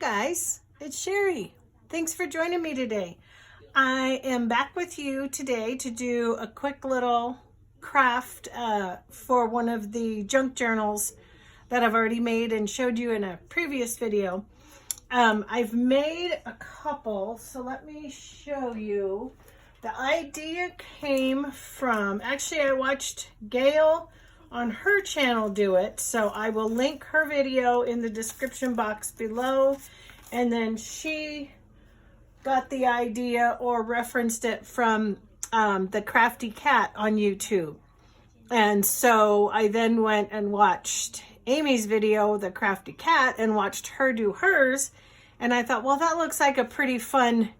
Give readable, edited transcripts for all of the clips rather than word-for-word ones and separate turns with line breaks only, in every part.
guys, it's Sherry. Thanks for joining me today. I am back with you today to do a quick little craft for one of the junk journals that I've already made and showed you in a previous video. I've made a couple, so let me show you. The idea came from, actually I watched Gayle on her channel do it, so I will link her video in the description box below, and then she got the idea or referenced it from the Crafty Cat on YouTube. And so I then went and watched Amy's video, the Crafty Cat, and watched her do hers, and I thought, well, that looks like a pretty fun,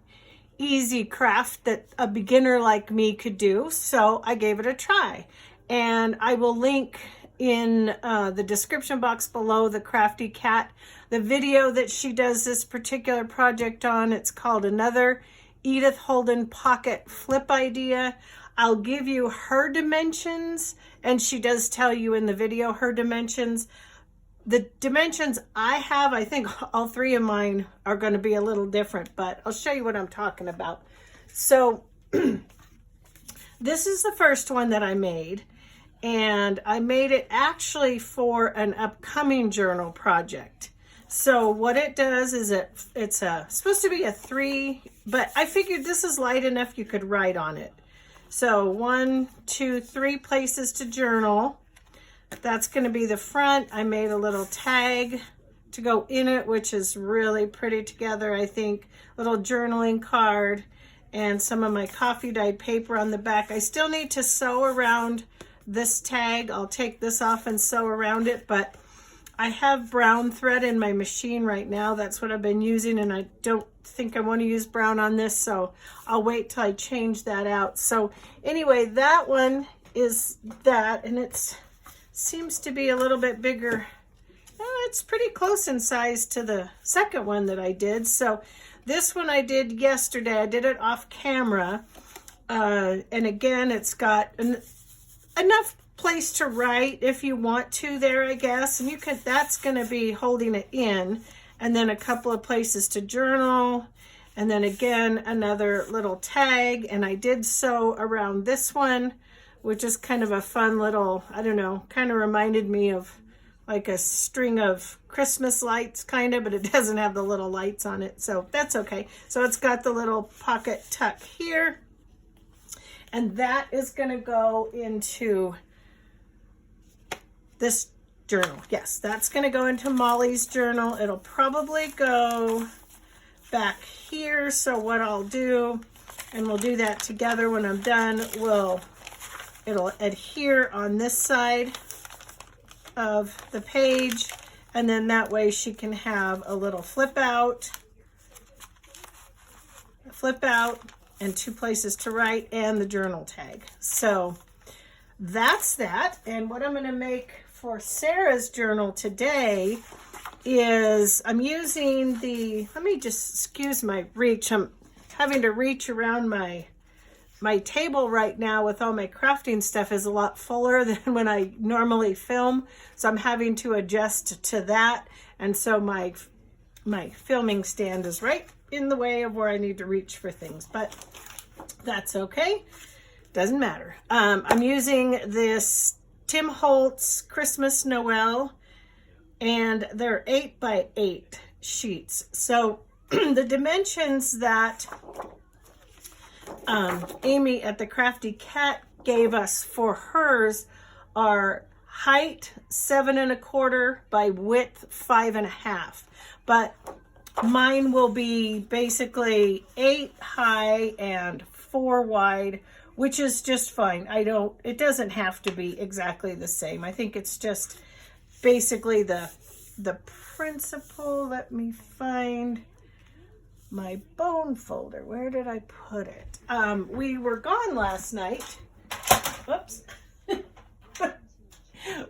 easy craft that a beginner like me could do, so I gave it a try. And I will link in the description box below the Crafty Cat, the video that she does this particular project on. It's called Another Edith Holden Pocket Flip Idea. I'll give you her dimensions, and she does tell you in the video her dimensions. The dimensions I have, I think all three of mine are going to be a little different, but I'll show you what I'm talking about. So this is the first one that I made. And I made it actually for an upcoming journal project. So what it does is it's supposed to be a 3, but I figured this is light enough you could write on it. So 1, 2, 3 places to journal. That's going to be the front. I made a little tag to go in it, which is really pretty together, I think. Little journaling card and some of my coffee dyed paper on the back. I still need to sew around this tag. I'll take this off and sew around it, but I have brown thread in my machine right now. That's what I've been using, and I don't think I want to use brown on this, so I'll wait till I change that out. So anyway, that one is that, and it seems to be a little bit bigger. It's pretty close in size to the second one that I did. So this one I did yesterday. I did it off camera, and again, it's got enough place to write if you want to there, I guess, and you can, that's going to be holding it in, and then a couple of places to journal, and then again another little tag. And I did sew around this one, which is kind of a fun little, I don't know, kind of reminded me of like a string of Christmas lights kind of, but it doesn't have the little lights on it, so that's okay. So it's got the little pocket tuck here. And that is going to go into this journal. Yes, that's going to go into Molly's journal. It'll probably go back here. So what I'll do, and we'll do that together when I'm done, it'll adhere on this side of the page. And then that way she can have a little flip out, and 2 places to write, and the journal tag. So that's that. And what I'm going to make for Sarah's journal today is I'm using the, let me just excuse my reach. I'm having to reach around my table right now with all my crafting stuff is a lot fuller than when I normally film. So I'm having to adjust to that. And so my filming stand is right in the way of where I need to reach for things, but that's okay. Doesn't matter. I'm using this Tim Holtz Christmas Noel, and they're 8x8 sheets. So the dimensions that Amy at the Crafty Cat gave us for hers are height 7 1/4 by width 5 1/2. But mine will be basically 8 high and 4 wide, which is just fine. It doesn't have to be exactly the same. I think it's just basically the principle. Let me find my bone folder. Where did I put it? We were gone last night. Whoops.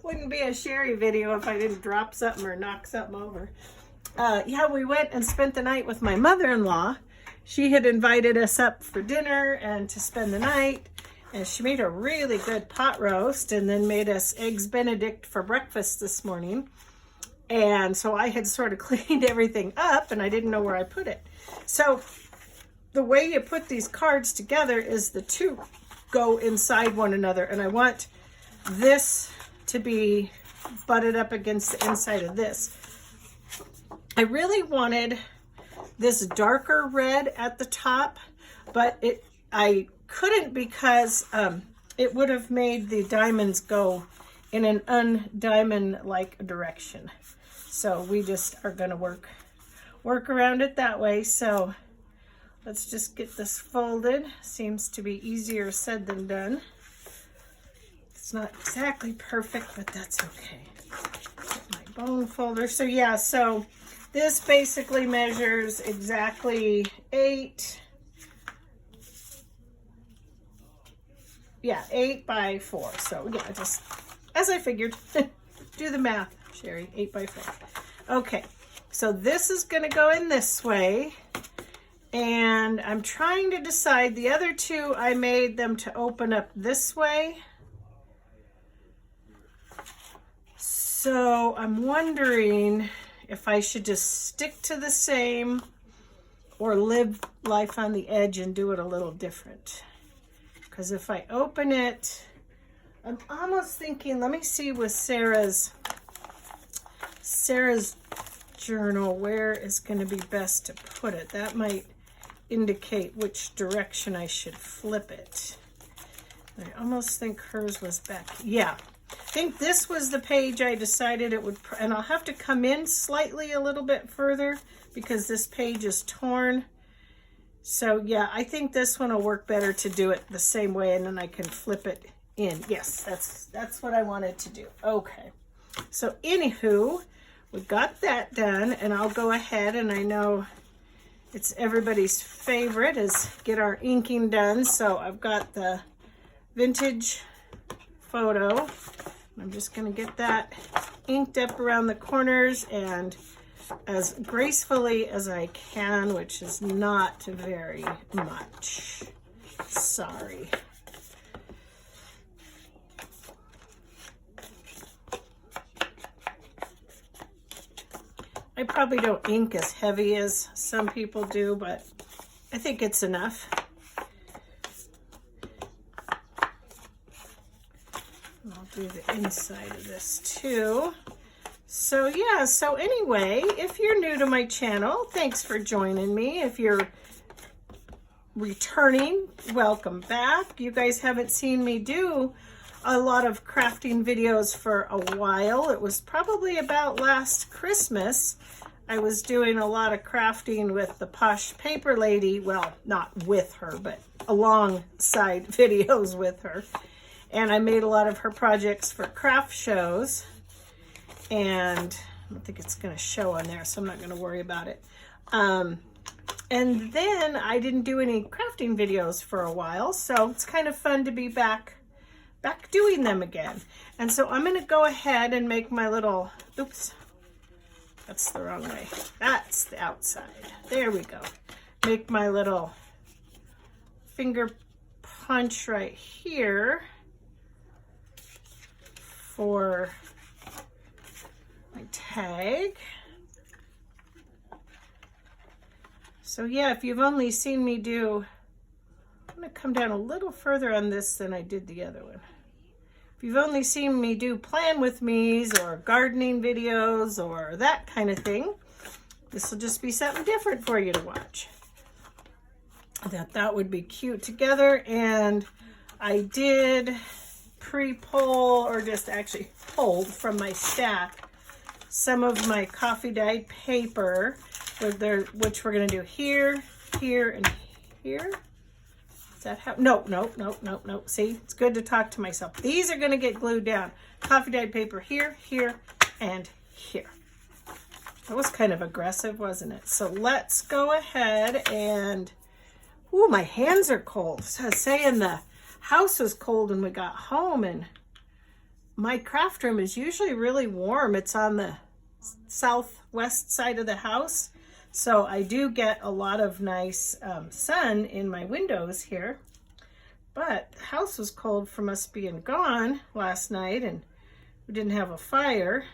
Wouldn't be a Sherry video if I didn't drop something or knock something over. Yeah, we went and spent the night with my mother-in-law. She had invited us up for dinner and to spend the night, and she made a really good pot roast and then made us eggs Benedict for breakfast this morning. And so I had sort of cleaned everything up and I didn't know where I put it. So the way you put these cards together is the two go inside one another. And I want this to be butted up against the inside of this. I really wanted this darker red at the top, but I couldn't because it would have made the diamonds go in an undiamond-like direction. So we just are going to work around it that way. So let's just get this folded. Seems to be easier said than done. It's not exactly perfect, but that's okay. Get my bone folder. So yeah, so this basically measures exactly 8 by 4. So yeah, just as I figured. Do the math, Sherry. 8 by 4. Okay, so this is going to go in this way. And I'm trying to decide, the other two, I made them to open up this way. So I'm wondering if I should just stick to the same or live life on the edge and do it a little different. Because if I open it, I'm almost thinking, let me see with Sarah's journal, where is going to be best to put it. That might indicate which direction I should flip it. I almost think hers was back. Yeah, I think this was the page I decided it would, and I'll have to come in slightly a little bit further because this page is torn. So yeah, I think this one will work better to do it the same way, and then I can flip it in. Yes, that's what I wanted to do. Okay, so anywho, we got that done, and I'll go ahead, and I know it's everybody's favorite is get our inking done. So I've got the vintage photo. I'm just going to get that inked up around the corners and as gracefully as I can, which is not very much. Sorry. I probably don't ink as heavy as some people do, but I think it's enough. I'll do the inside of this too. So yeah, so anyway, if you're new to my channel, thanks for joining me. If you're returning, welcome back. You guys haven't seen me do a lot of crafting videos for a while. It was probably about last Christmas. I was doing a lot of crafting with the Posh Paper Lady. Well, not with her, but alongside videos with her. And I made a lot of her projects for craft shows. And I don't think it's going to show on there, so I'm not going to worry about it. And then I didn't do any crafting videos for a while, so it's kind of fun to be back doing them again. And so I'm going to go ahead and make my little, oops, that's the wrong way. That's the outside. There we go. Make my little finger punch right here for my tag. So yeah, if you've only seen me do, I'm going to come down a little further on this than I did the other one. If you've only seen me do plan with me's or gardening videos or that kind of thing, this will just be something different for you to watch. That would be cute together. And I did pre-pull, or just actually pulled from my stack, some of my coffee dyed paper, which we're going to do here, here, and here. Is that how? No. See, it's good to talk to myself. These are going to get glued down. Coffee dyed paper here, here, and here. That was kind of aggressive, wasn't it? So let's go ahead and, ooh, my hands are cold. So I was saying the house was cold when we got home, and my craft room is usually really warm. It's on the southwest side of the house. So I do get a lot of nice sun in my windows here, but the house was cold from us being gone last night, and we didn't have a fire.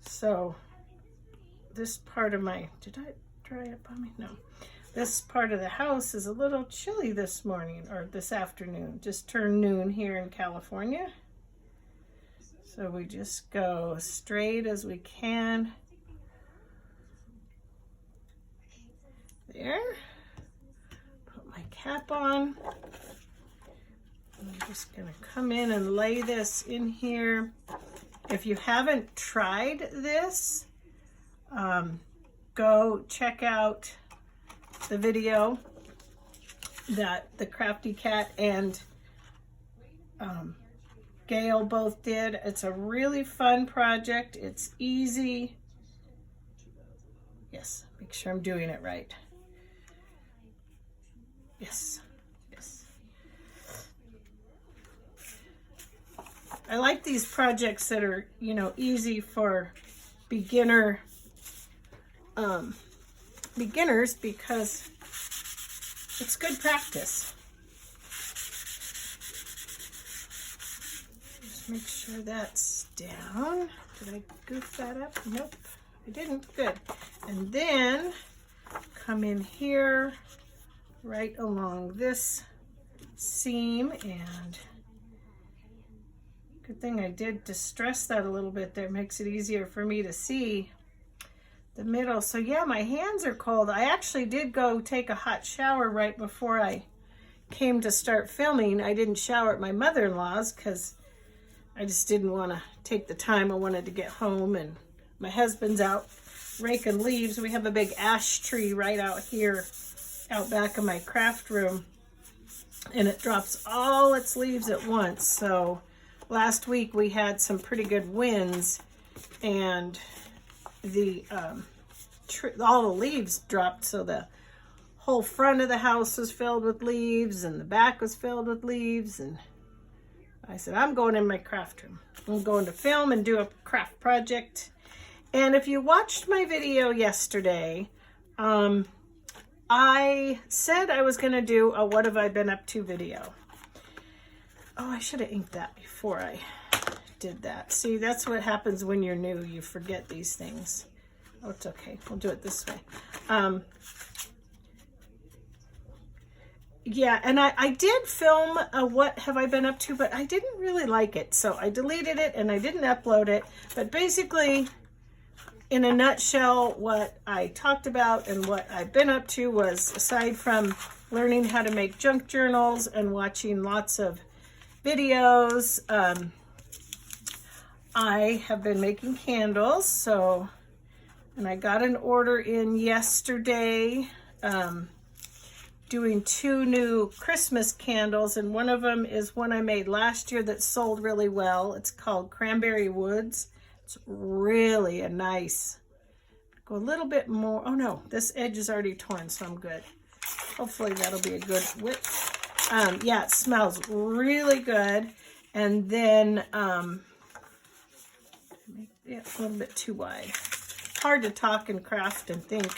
So this part of my, did I dry up on me? No. This part of the house is a little chilly this morning, or this afternoon. Just turned noon here in California. So we just go straight as we can. There. Put my cap on. I'm just going to come in and lay this in here. If you haven't tried this, go check out the video that the Crafty Cat and Gayle both did. It's a really fun project. It's easy. Yes, make sure I'm doing it right. Yes, yes. I like these projects that are, you know, easy for beginners because it's good practice. Just make sure that's down. Did I goof that up? Nope, I didn't. Good. And then come in here right along this seam, and good thing I did distress that a little bit there. It makes it easier for me to see the middle. So yeah, my hands are cold. I actually did go take a hot shower right before I came to start filming. I didn't shower at my mother-in-law's because I just didn't want to take the time. I wanted to get home, and my husband's out raking leaves. We have a big ash tree right out here, out back of my craft room, and it drops all its leaves at once. So last week we had some pretty good winds, and the all the leaves dropped, so the whole front of the house was filled with leaves and the back was filled with leaves. And I said, I'm going in my craft room. I'm going to film and do a craft project. And if you watched my video yesterday, I said I was going to do a what have I been up to video. Oh, I should have inked that before I did that. See, that's what happens when you're new. You forget these things. Oh, it's okay. We'll do it this way. Yeah, and I did film a what have I been up to, but I didn't really like it. So I deleted it and I didn't upload it. But basically, in a nutshell, what I talked about and what I've been up to was, aside from learning how to make junk journals and watching lots of videos, I have been making candles. So, and I got an order in yesterday, doing 2 new Christmas candles, and one of them is one I made last year that sold really well. It's called Cranberry Woods. It's really a nice, go a little bit more. Oh no, this edge is already torn, so I'm good. Hopefully that'll be a good width. Yeah, it smells really good. And then make it a little bit too wide. Hard to talk and craft and think.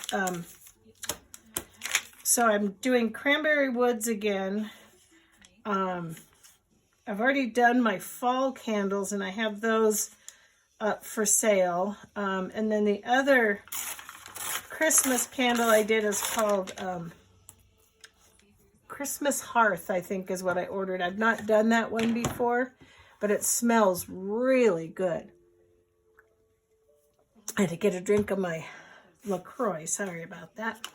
So I'm doing Cranberry Woods again. I've already done my fall candles, and I have those up for sale. And then the other Christmas candle I did is called Christmas Hearth, I think is what I ordered. I've not done that one before, but it smells really good. I had to get a drink of my LaCroix. Sorry about that.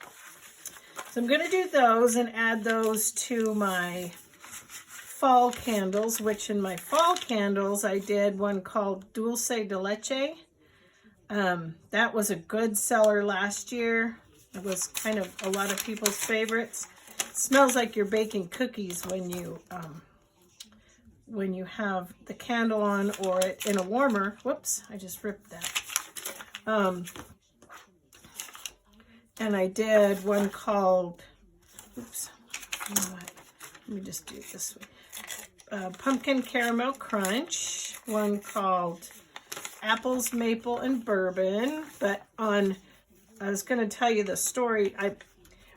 So I'm going to do those and add those to my fall candles, which in my fall candles I did one called Dulce de Leche. That was a good seller last year. It was kind of a lot of people's favorites. It smells like you're baking cookies when you have the candle on or it in a warmer. Whoops, I just ripped that. And I did one called, oops, you know what? Let me just do it this way. Pumpkin Caramel Crunch. One called Apples, Maple, and Bourbon. But I was going to tell you the story.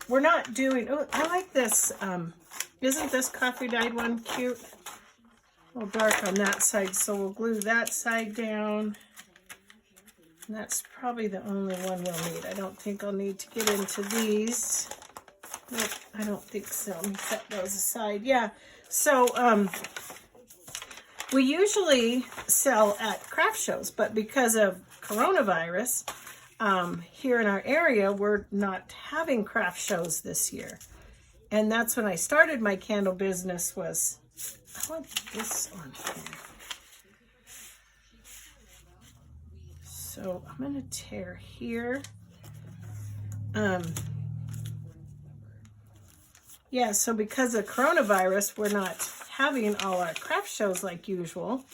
We're not doing, oh, I like this. Isn't this coffee dyed one cute? A little dark on that side, so we'll glue that side down. And that's probably the only one we'll need. I don't think I'll need to get into these. Nope, I don't think so. Let me set those aside. Yeah, so we usually sell at craft shows, but because of coronavirus, here in our area, we're not having craft shows this year. And that's when I started my candle business was, I want this on here. So I'm going to tear here. Yeah, so because of coronavirus, we're not having all our craft shows like usual.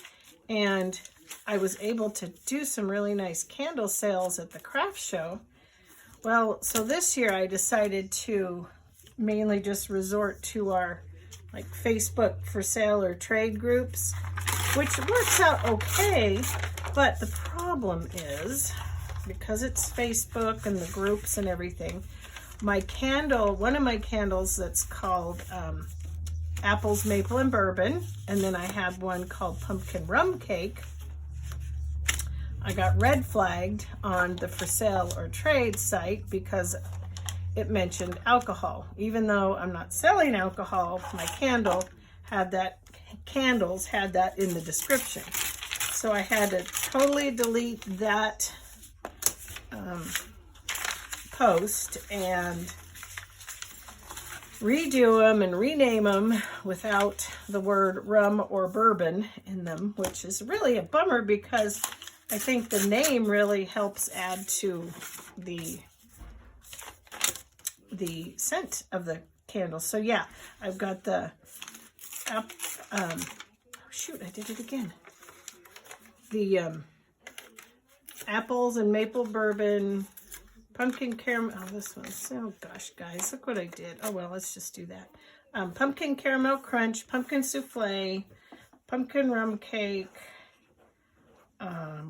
And I was able to do some really nice candle sales at the craft show. Well, so this year I decided to mainly just resort to our like Facebook for sale or trade groups, which works out okay. But the problem is, because it's Facebook and the groups and everything, my candle, one of my candles that's called Apples, Maple, and Bourbon, and then I had one called Pumpkin Rum Cake, I got red flagged on the for sale or trade site because it mentioned alcohol. Even though I'm not selling alcohol, my candles had that in the description. So I had to totally delete that post and redo them and rename them without the word rum or bourbon in them, which is really a bummer because I think the name really helps add to the scent of the candle. So yeah, I've got the oh shoot, I did it again. The apples and maple bourbon, pumpkin caramel. Oh, this one's, oh gosh, guys, look what I did. Oh well, let's just do that. Pumpkin caramel crunch, pumpkin souffle, pumpkin rum cake.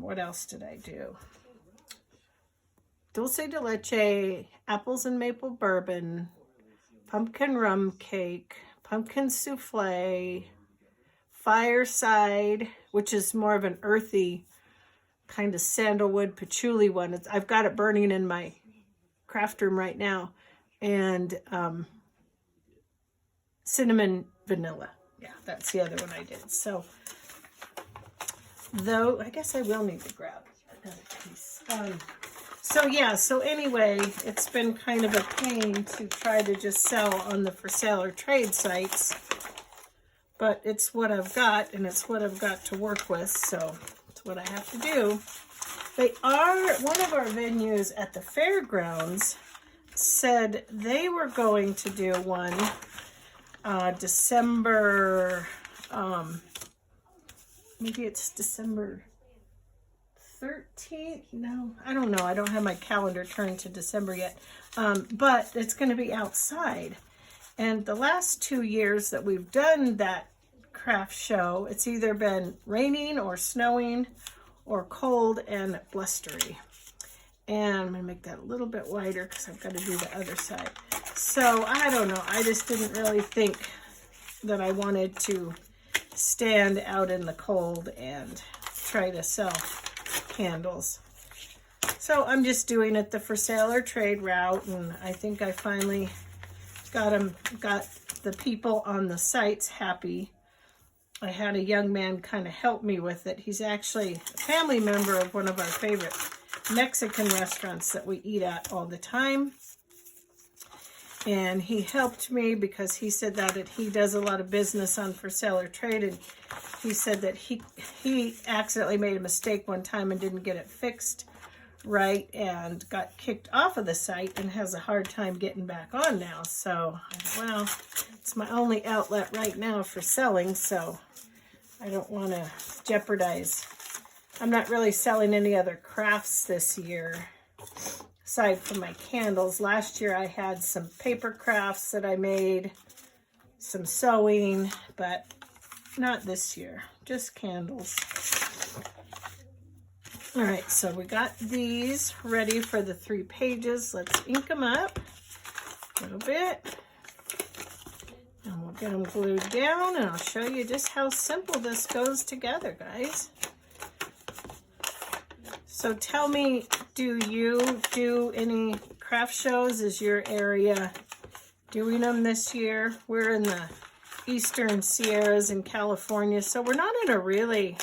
What else did I do? Dulce de leche, apples and maple bourbon, pumpkin rum cake, pumpkin souffle, fireside, which is more of an earthy kind of sandalwood patchouli one. I've got it burning in my craft room right now, and cinnamon vanilla. Yeah, that's the other one I did. So, though, I guess I will need to grab another piece. So yeah, so anyway, it's been kind of a pain to try to just sell on the for sale or trade sites, but it's what I've got, and it's what I've got to work with, so it's what I have to do. They are, one of our venues at the fairgrounds said they were going to do one December, maybe it's December 13th? No, I don't know. I don't have my calendar turned to December yet. But it's going to be outside. And the last 2 years that we've done that craft show, it's either been raining or snowing or cold and blustery. And I'm going to make that a little bit wider because I've got to do the other side. So I don't know. I just didn't really think that I wanted to stand out in the cold and try to sell candles. So I'm just doing it the for sale or trade route, and I think I finally got the people on the sites happy. I had a young man kind of help me with it. He's actually a family member of one of our favorite Mexican restaurants that we eat at all the time. And he helped me because he said that he does a lot of business on for sale or trade, and he said that he accidentally made a mistake one time and didn't get it fixed right and got kicked off of the site and has a hard time getting back on now. So, well, it's my only outlet right now for selling, so I don't want to jeopardize. I'm not really selling any other crafts this year aside from my candles. Last year I had some paper crafts that I made, some sewing, but not this year, just candles. All right, so we got these ready for the 3 pages. Let's ink them up a little bit. And we'll get them glued down, and I'll show you just how simple this goes together, guys. So tell me, do you do any craft shows? Is your area doing them this year? We're in the Eastern Sierras in California, so we're not in a really,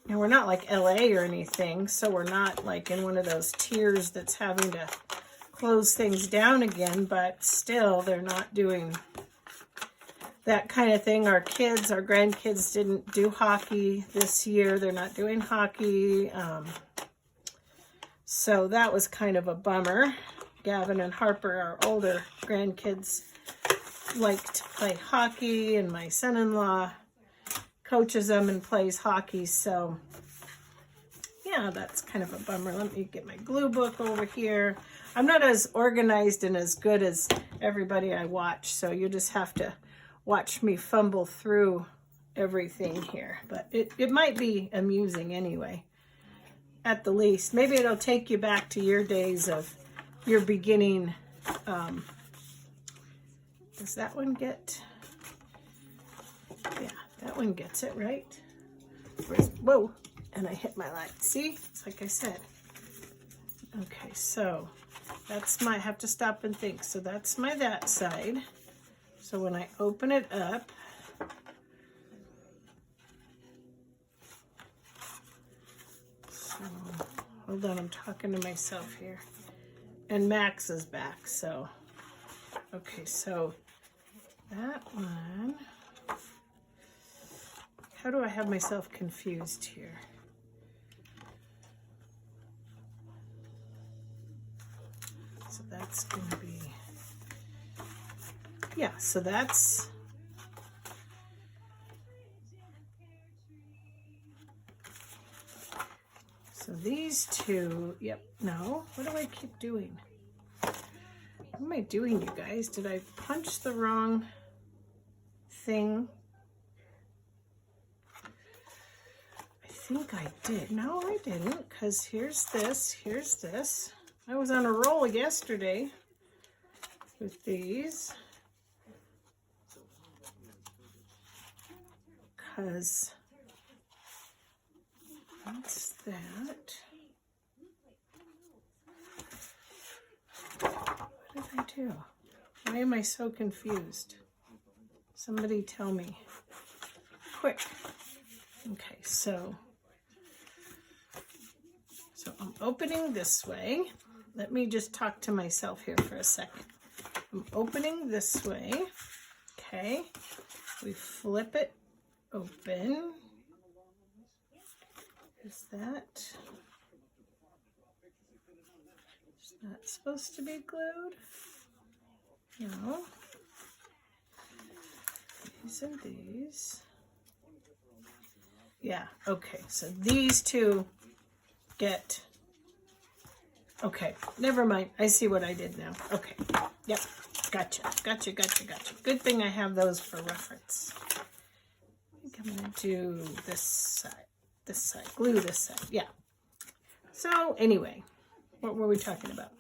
and we're not like LA or anything, so we're not like in one of those tiers that's having to close things down again, but still they're not doing that kind of thing. Our kids, our grandkids didn't do hockey this year. They're not doing hockey. So that was kind of a bummer. Gavin and Harper, our older grandkids, like to play hockey, and my son-in-law coaches them and plays hockey. So yeah, that's kind of a bummer. Let me get my glue book over here. I'm not as organized and as good as everybody I watch, so you just have to watch me fumble through everything here. But it might be amusing anyway, at the least. Maybe it'll take you back to your days of your beginning. Does that one get? Yeah, that one gets it, right? Whoa, and I hit my light. See, it's like I said. Okay, so that's my, I have to stop and think. So that's my that side. So when I open it up, so hold on, I'm talking to myself here. And Max is back, so okay, so that one, how do I have myself confused here? So that's going to be, yeah, so that's, so these two, yep, no, what do I keep doing? What am I doing, you guys? Did I punch the wrong thing? I think I did. No, I didn't, because here's this, here's this. I was on a roll yesterday with these. Because that's that. What did I do? Why am I so confused? Somebody tell me. Quick. Okay, so I'm opening this way. Let me just talk to myself here for a second. I'm opening this way. Okay. We flip it open. Is that? It's not supposed to be glued. No. These and these. Yeah, okay. So these two get, okay, never mind. I see what I did now. Okay, yep, gotcha. Good thing I have those for reference. I think I'm gonna do this side, glue this side, yeah. So anyway, what were we talking about?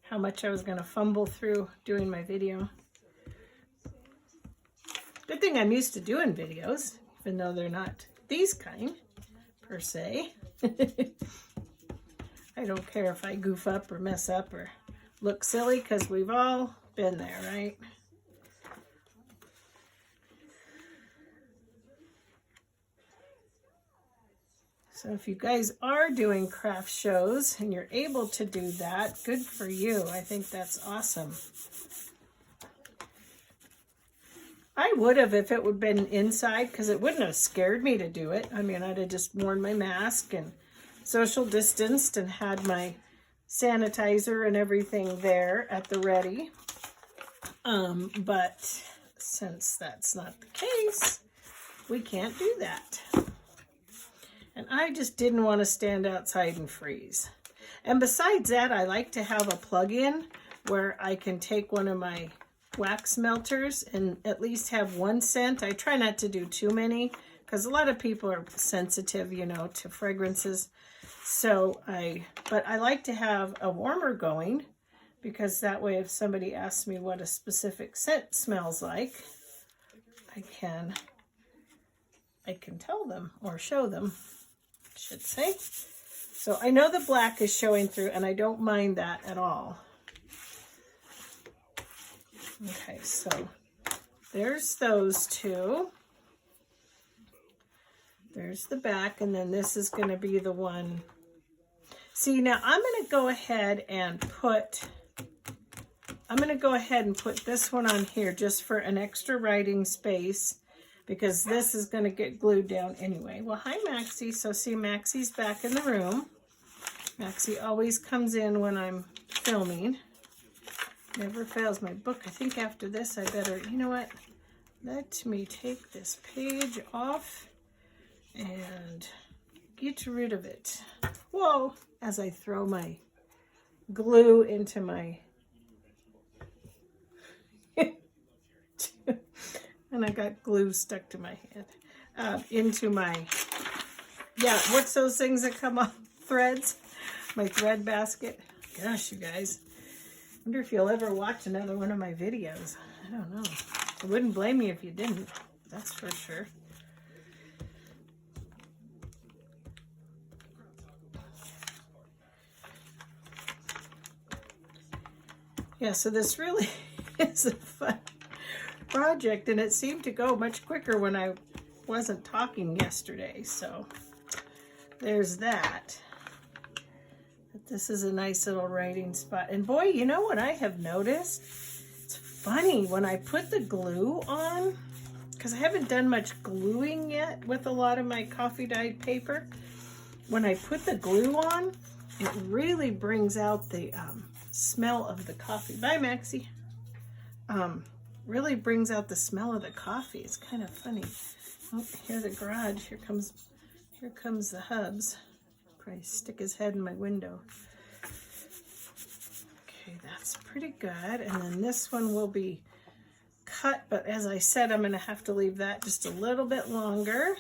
How much I was gonna fumble through doing my video. Good thing I'm used to doing videos, even though they're not these kind, per se. I don't care if I goof up or mess up or look silly, because we've all been there, right? So if you guys are doing craft shows and you're able to do that, good for you. I think that's awesome. I would have if it would have been inside, because it wouldn't have scared me to do it. I mean, I'd have just worn my mask and social distanced and had my sanitizer and everything there at the ready. But since that's not the case, we can't do that. And I just didn't want to stand outside and freeze. And besides that, I like to have a plug-in where I can take one of my wax melters and at least have one scent. I try not to do too many, because a lot of people are sensitive, you know, to fragrances. So but I like to have a warmer going, because that way if somebody asks me what a specific scent smells like, I can tell them, or show them, I should say. So I know the black is showing through, and I don't mind that at all. Okay, so there's those two. There's the back, and then this is going to be the one. See, now I'm going to go ahead and put this one on here just for an extra writing space, because this is going to get glued down anyway. Well, hi, Maxie. So see, Maxie's back in the room. Maxie always comes in when I'm filming. Never fails. My book. I think after this, I better, you know what? Let me take this page off and get rid of it. Whoa, as I throw my glue into my, and I got glue stuck to my head, into my, yeah, what's those things that come off? Threads? My thread basket. Gosh, you guys. I wonder if you'll ever watch another one of my videos. I don't know. I wouldn't blame you if you didn't. That's for sure. Yeah, so this really is a fun project, and it seemed to go much quicker when I wasn't talking yesterday. So there's that. But this is a nice little writing spot. And boy, you know what I have noticed? It's funny when I put the glue on, because I haven't done much gluing yet with a lot of my coffee dyed paper. When I put the glue on, it really brings out the smell of the coffee. Bye, Maxie. Really brings out the smell of the coffee. It's kind of funny. Oh, here's the garage. Here comes the hubs. Probably stick his head in my window. Okay, that's pretty good. And then this one will be cut, but as I said, I'm going to have to leave that just a little bit longer.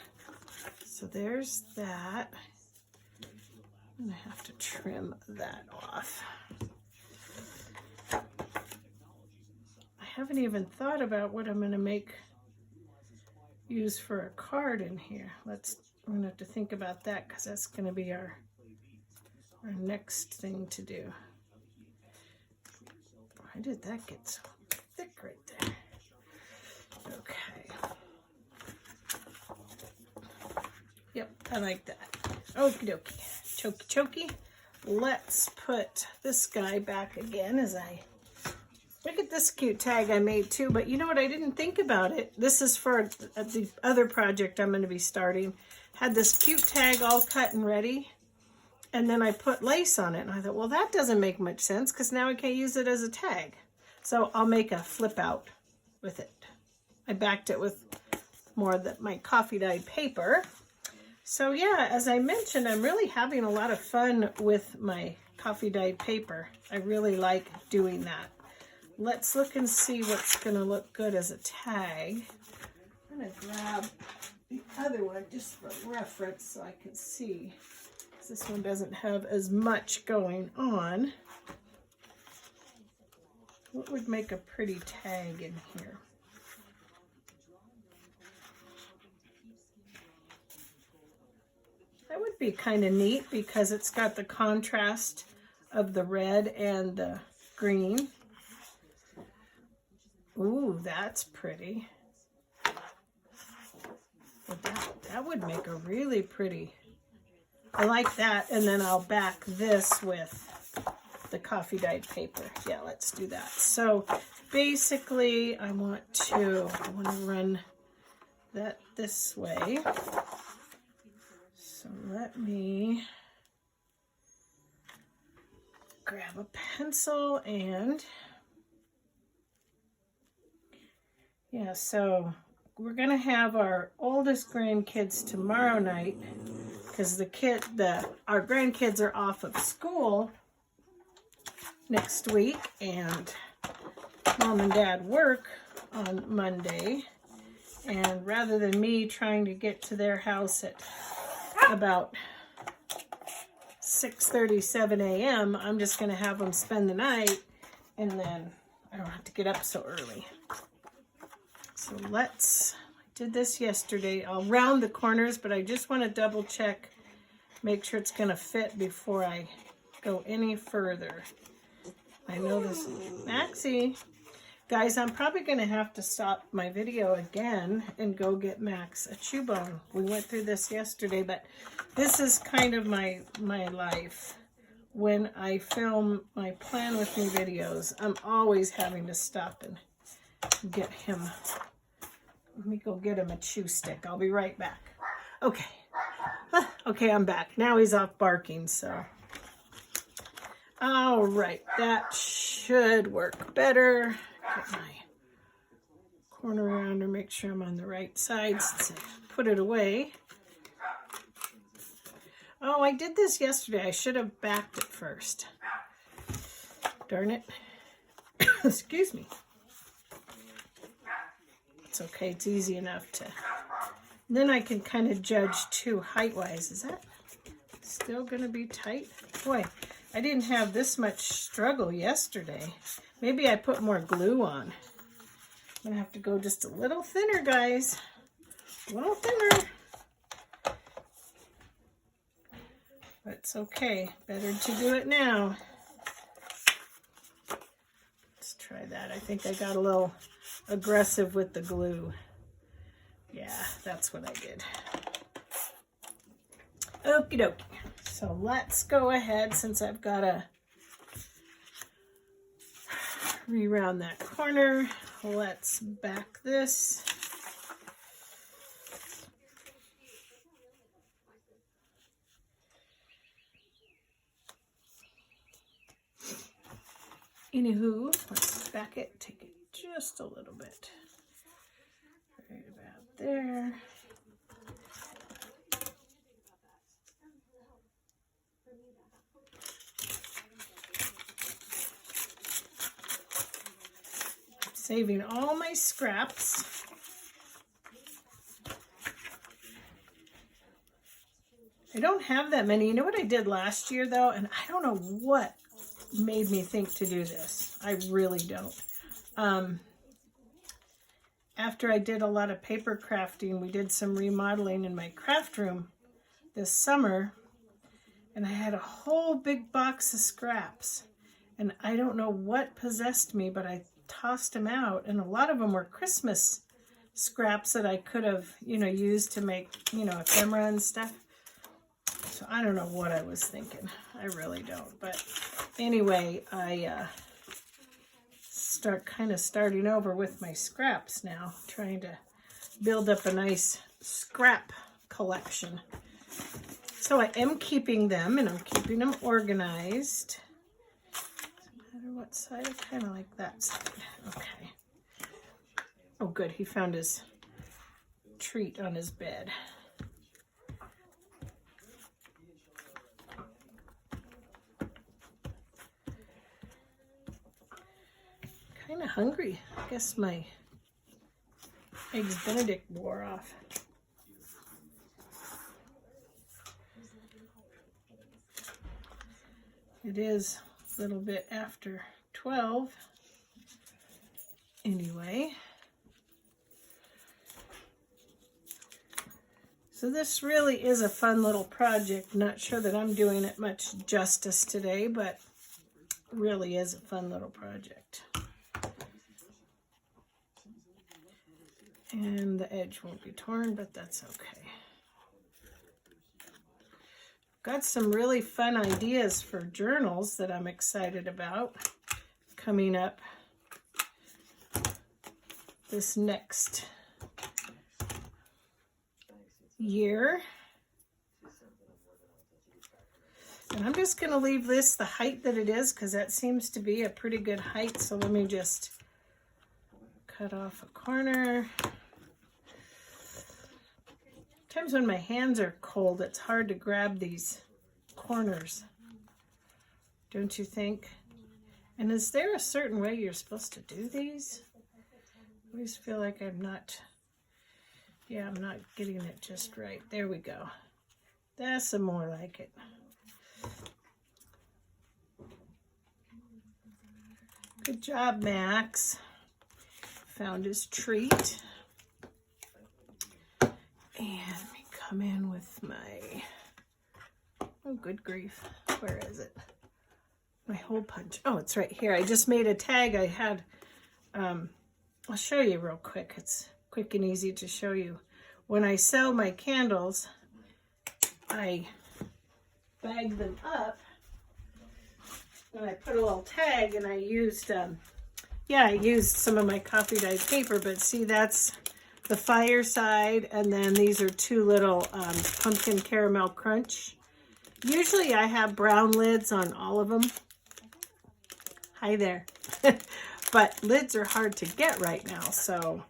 So there's that. I'm going to have to trim that off. I haven't even thought about what I'm going to use for a card in here. We're going to have to think about that, because that's going to be our next thing to do. Why did that get so thick right there? Okay. Yep, I like that. Okie dokie. Chokey chokey. Let's put this guy back again as I look at this cute tag I made too. But you know what? I didn't think about it. This is for the other project I'm going to be starting. Had this cute tag all cut and ready, and then I put lace on it, and I thought, well, that doesn't make much sense, because now I can't use it as a tag. So I'll make a flip out with it. I backed it with more of my coffee dyed paper. So yeah, as I mentioned, I'm really having a lot of fun with my coffee dyed paper. I really like doing that. Let's look and see what's going to look good as a tag. I'm going to grab the other one just for reference so I can see, because this one doesn't have as much going on. What would make a pretty tag in here? That would be kind of neat, because it's got the contrast of the red and the green. Ooh, that's pretty. But that would make a really pretty. I like that. And then I'll back this with the coffee dyed paper. Yeah, let's do that. So basically I want to run that this way. So let me grab a pencil and yeah, so we're going to have our oldest grandkids tomorrow night, because our grandkids are off of school next week, and Mom and Dad work on Monday. And rather than me trying to get to their house at about 6:37 a.m., I'm just going to have them spend the night, and then I don't have to get up so early. So I did this yesterday. I'll round the corners, but I just want to double check make sure it's going to fit before I go any further. I know this, Maxie. Guys, I'm probably going to have to stop my video again and go get Max a chew bone. We went through this yesterday, but this is kind of my life. When I film my Plan With Me videos, I'm always having to stop and get him. Let me go get him a chew stick. I'll be right back. Okay. Okay, I'm back. Now he's off barking, so. All right, that should work better. Get my corner around to make sure I'm on the right side since I put it away. Oh, I did this yesterday. I should have backed it first. Darn it. Excuse me. It's okay. It's easy enough to... Then I can kind of judge too height-wise. Is that still going to be tight? Boy, I didn't have this much struggle yesterday. Maybe I put more glue on. I'm going to have to go just a little thinner, guys. A little thinner. But it's okay. Better to do it now. Let's try that. I think I got a little aggressive with the glue. Yeah, that's what I did. Okie dokie. So let's go ahead, since I've got to re-round that corner. Let's back this. Anywho, let's back it, take it just a little bit. Right about there. Saving all my scraps. I don't have that many. You know what I did last year though? And I don't know what made me think to do this. I really don't. After I did a lot of paper crafting, we did some remodeling in my craft room this summer, and I had a whole big box of scraps, and I don't know what possessed me, but I tossed them out, and a lot of them were Christmas scraps that I could have, used to make, ephemera and stuff. So I don't know what I was thinking. I really don't. But anyway, I starting over with my scraps now, trying to build up a nice scrap collection. So I am keeping them, and I'm keeping them organized. No matter what side, I kind of like that side. Okay. Oh, good. He found his treat on his bed. Kind of hungry. I guess my Eggs Benedict wore off. It is a little bit after 12. Anyway. So this really is a fun little project. Not sure that I'm doing it much justice today, but really is a fun little project. And the edge won't be torn, but that's okay. Got some really fun ideas for journals that I'm excited about coming up this next year. And I'm just going to leave this the height that it is, because that seems to be a pretty good height. So let me just cut off a corner. Sometimes when my hands are cold, it's hard to grab these corners, don't you think? And is there a certain way you're supposed to do these? I always feel like I'm not getting it just right. There we go. That's some more like it. Good job, Max. Found his treat. And let me come in with my Oh, good grief. Where is it? My hole punch. Oh, it's right here. I just made a tag. I had, I'll show you real quick. It's quick and easy to show you. When I sell my candles, I bag them up and I put a little tag, and I used, I used some of my coffee dyed paper, but see, that's the fireside, and then these are two little pumpkin caramel crunch. Usually I have brown lids on all of them. Hi there. But lids are hard to get right now, so,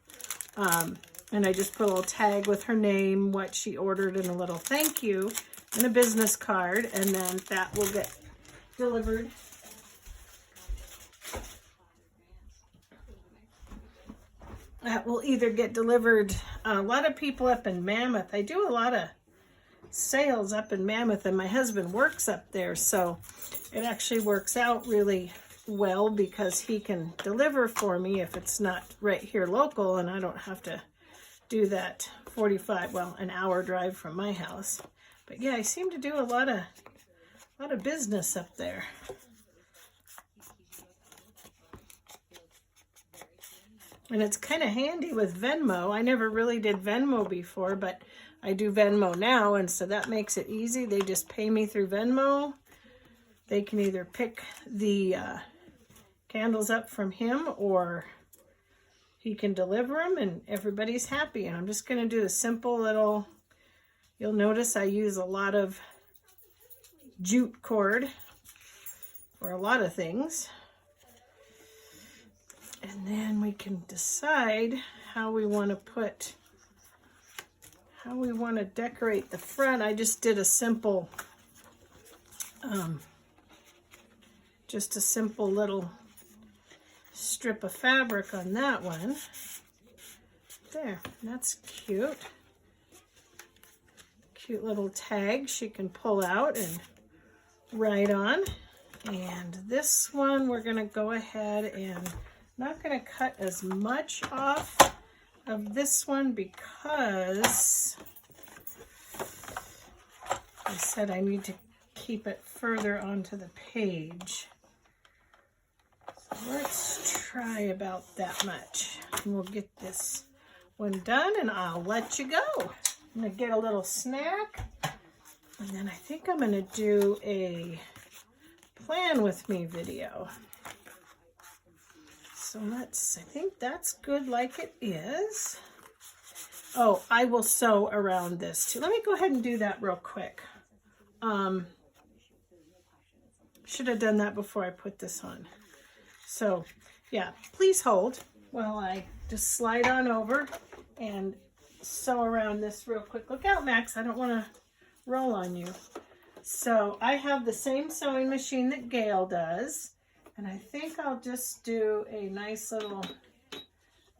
and I just put a little tag with her name, what she ordered, and a little thank you, and a business card, and then that will get delivered. That will either get delivered, a lot of people up in Mammoth. I do a lot of sales up in Mammoth, and my husband works up there, so it actually works out really well because he can deliver for me if it's not right here local, and I don't have to do that 45, well, an hour drive from my house. But yeah, I seem to do a lot of business up there. And it's kind of handy with Venmo. I never really did Venmo before, but I do Venmo now, and so that makes it easy. They just pay me through Venmo. They can either pick the candles up from him, or he can deliver them, and everybody's happy. And I'm just going to do a simple little, you'll notice I use a lot of jute cord for a lot of things. And then we can decide how we want to decorate the front. I just did a simple, just a simple little strip of fabric on that one. There, that's cute. Cute little tag she can pull out and write on. And this one, we're going to go ahead and not going to cut as much off of this one because I said I need to keep it further onto the page. So let's try about that much. And we'll get this one done, and I'll let you go. I'm going to get a little snack, and then I think I'm going to do a plan with me video. So I think that's good like it is. Oh, I will sew around this too. Let me go ahead and do that real quick. Should have done that before I put this on. So yeah, please hold while I just slide on over and sew around this real quick. Look out, Max, I don't want to roll on you. So I have the same sewing machine that Gayle does. And I think I'll just do a nice little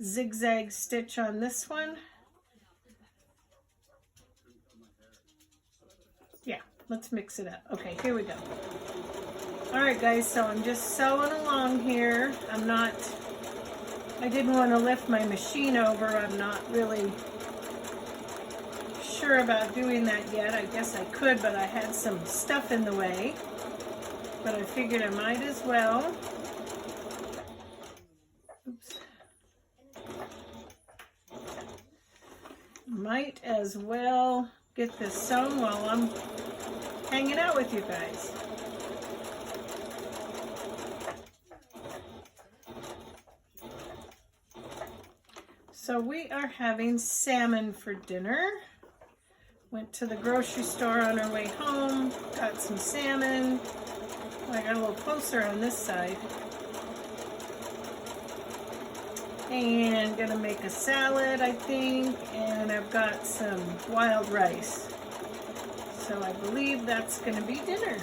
zigzag stitch on this one. Yeah, let's mix it up. Okay, here we go. All right, guys, so I'm just sewing along here. I didn't want to lift my machine over. I'm not really sure about doing that yet. I guess I could, but I had some stuff in the way. But I figured I might as well. Oops. Might as well get this sewn while I'm hanging out with you guys. So we are having salmon for dinner. Went to the grocery store on our way home, got some salmon. I got a little closer on this side. And gonna make a salad, I think, and I've got some wild rice. So I believe that's gonna be dinner.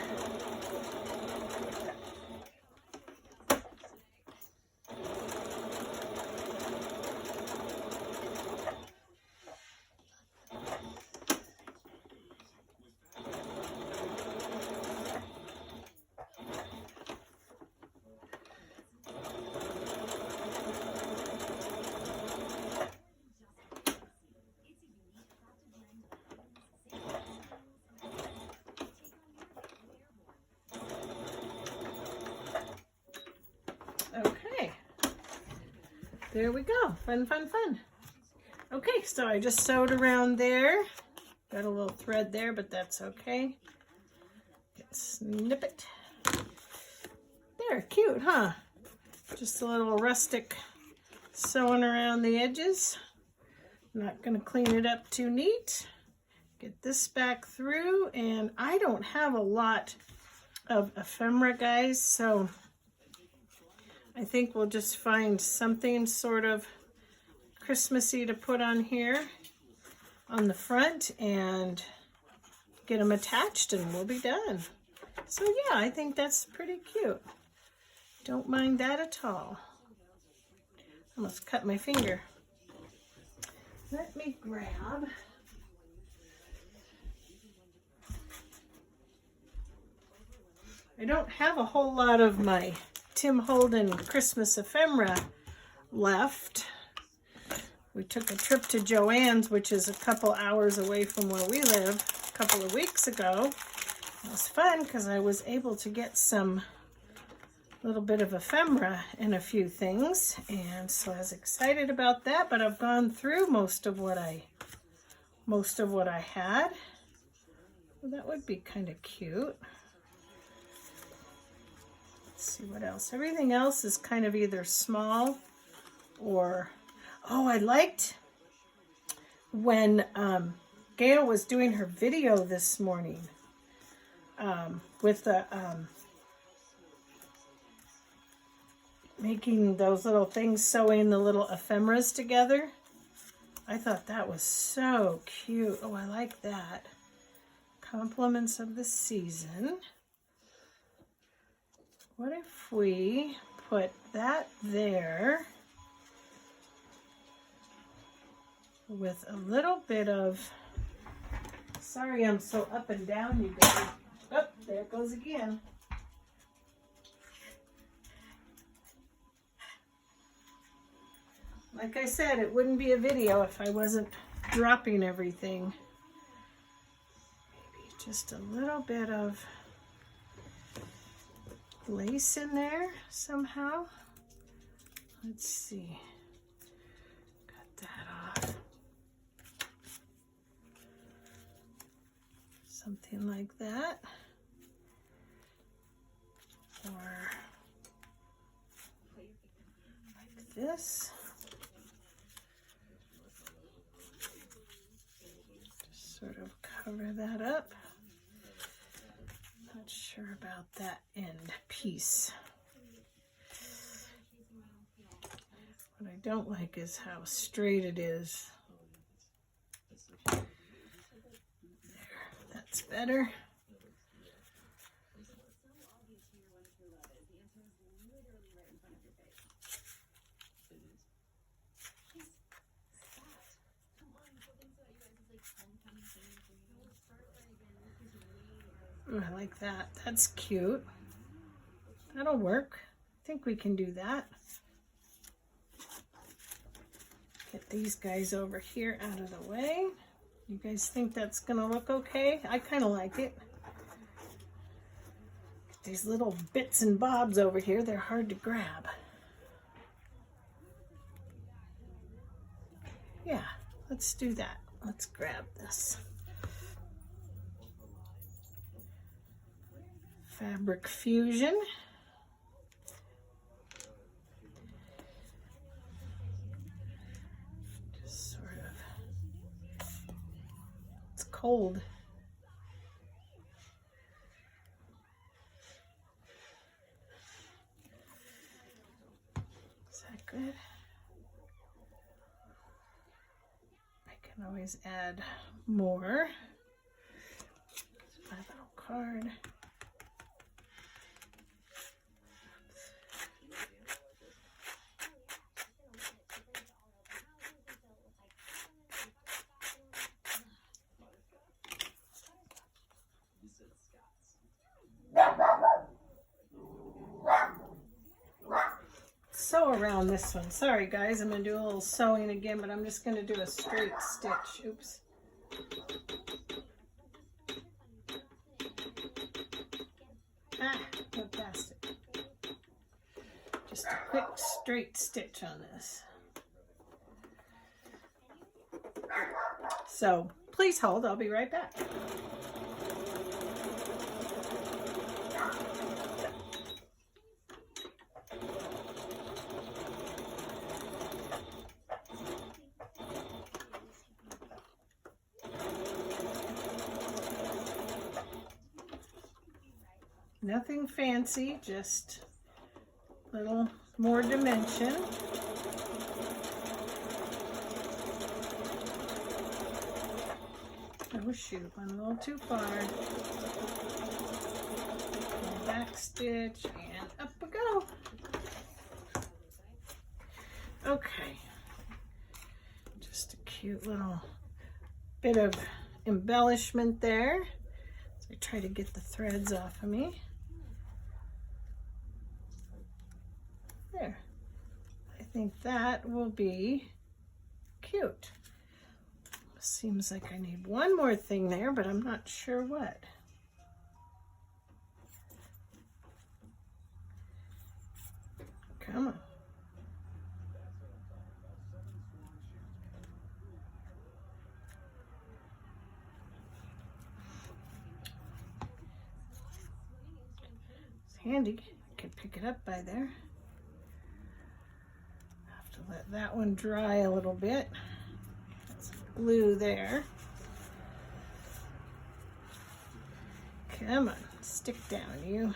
there we go. Fun, fun, fun. Okay, so I just sewed around there. Got a little thread there, but that's okay. Snip it. There, cute, huh? Just a little rustic sewing around the edges. Not gonna clean it up too neat. Get this back through, and I don't have a lot of ephemera, guys, so I think we'll just find something sort of Christmassy to put on here on the front and get them attached, and we'll be done. So yeah, I think that's pretty cute. Don't mind that at all. Almost cut my finger. Let me grab I don't have a whole lot of my Tim Holden Christmas ephemera left. We took a trip to Joann's, which is a couple hours away from where we live, a couple of weeks ago. It was fun because I was able to get some little bit of ephemera in a few things, and so I was excited about that, but I've gone through most of what I had. Well, that would be kind of cute. Let's see what else. Everything else is kind of either small or, oh, I liked when Gayle was doing her video this morning with the making those little things, sewing the little ephemeras together. I thought that was so cute. Oh, I like that. Compliments of the season. What if we put that there with a little bit of, sorry I'm so up and down, you guys. Oh, there it goes again. Like I said, it wouldn't be a video if I wasn't dropping everything. Maybe just a little bit of lace in there somehow. Let's see. Cut that off. Something like that. Or like this. Just sort of cover that up. Not sure about that end piece. What I don't like is how straight it is. There, that's better. Oh, I like that. That's cute. That'll work. I think we can do that. Get these guys over here out of the way. You guys think that's gonna look okay? I kind of like it. These little bits and bobs over here, they're hard to grab. Yeah, let's do that. Let's grab this. Fabric Fusion. Just sort of, it's cold. Is that good? I can always add more. Here's my little card. Sew around this one. Sorry guys, I'm going to do a little sewing again, but I'm just going to do a straight stitch. Oops. Ah, go past it. Just a quick straight stitch on this. So please hold, I'll be right back. Nothing fancy, just a little more dimension. Oh shoot, went a little too far. Back stitch and up we go. Okay, just a cute little bit of embellishment there. So I try to get the threads off of me. There. I think that will be cute. Seems like I need one more thing there, but I'm not sure what. Come on. It's handy. I can pick it up by there. Have to let that one dry a little bit. That's glue there. Come on, stick down, you.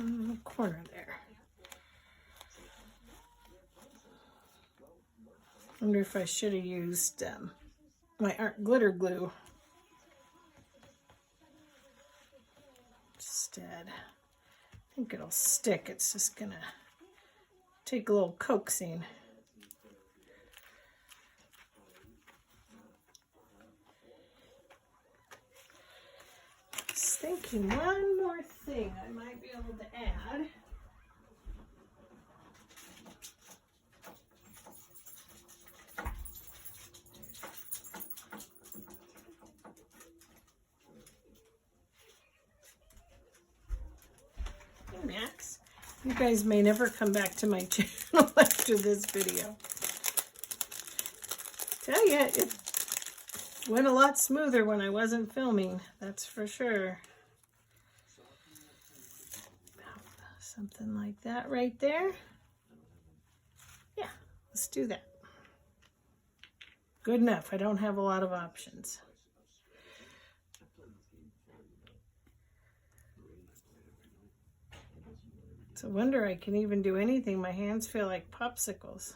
In the corner there. Wonder if I should have used my art glitter glue instead. I think it'll stick. It's just gonna take a little coaxing. Just thinking one more thing I might be able to add. Hey Max, you guys may never come back to my channel after this video. Tell you, it went a lot smoother when I wasn't filming, that's for sure. Something like that right there. Yeah, let's do that. Good enough. I don't have a lot of options. It's a wonder I can even do anything. My hands feel like popsicles.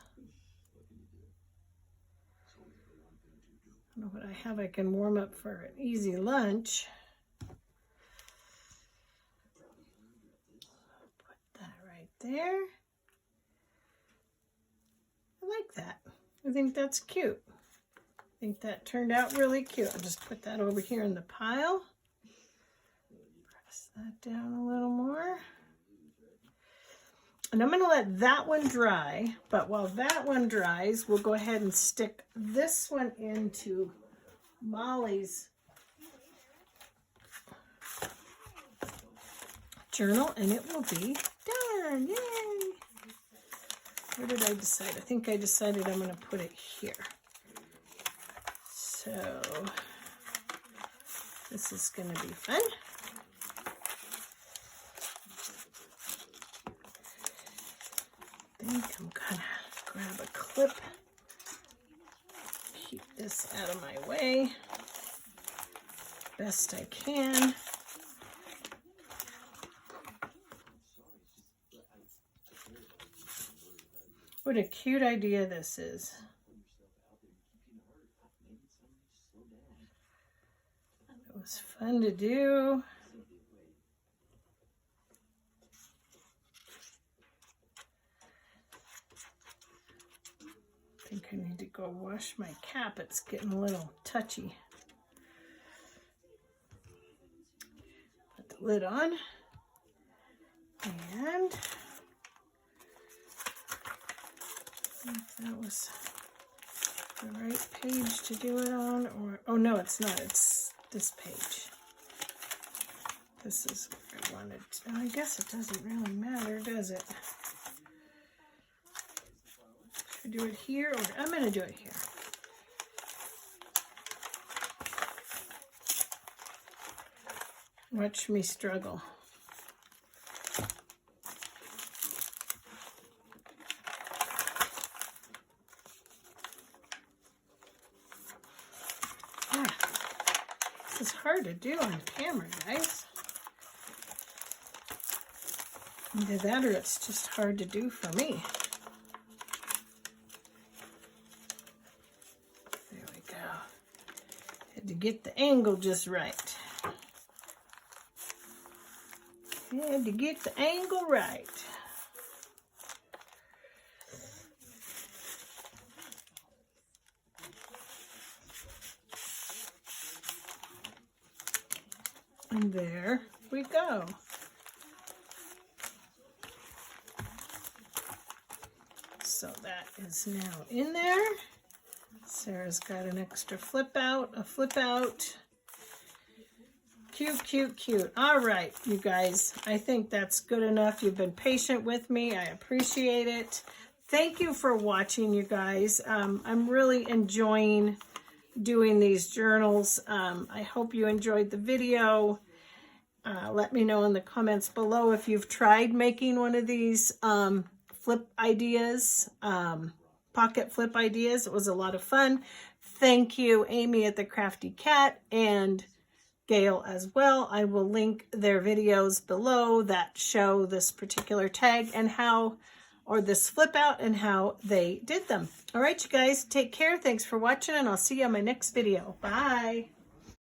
I don't know what I have. I can warm up for an easy lunch. There. I like that. I think that's cute. I think that turned out really cute. I'll just put that over here in the pile. Press that down a little more. And I'm going to let that one dry, but while that one dries, we'll go ahead and stick this one into Molly's journal, and it will be done. Yay! Where did I decide? I think I decided I'm going to put it here. So this is going to be fun. I think I'm going to grab a clip. Keep this out of my way best I can. What a cute idea this is. It was fun to do. I think I need to go wash my cap. It's getting a little touchy. Put the lid on. And that was the right page to do it on, or, oh no, it's not, it's this page. This is where I wanted to, I guess it doesn't really matter, does it? Should I do it here, or I'm going to do it here. Watch me struggle. This is hard to do on camera, guys. Either that or it's just hard to do for me. There we go. Had to get the angle just right. Had to get the angle right. And there we go. So that is now in there. Sarah's got an extra flip out, a flip out. Cute, cute, cute. All right, you guys, I think that's good enough. You've been patient with me. I appreciate it. Thank you for watching, you guys. I'm really enjoying doing these journals. I hope you enjoyed the video. Let me know in the comments below if you've tried making one of these flip ideas, pocket flip ideas. It was a lot of fun. Thank you, Amy at the Crafty Cat, and Gayle as well. I will link their videos below that show this particular tag and how, or this flip out and how they did them. All right, you guys, take care. Thanks for watching, and I'll see you on my next video. Bye.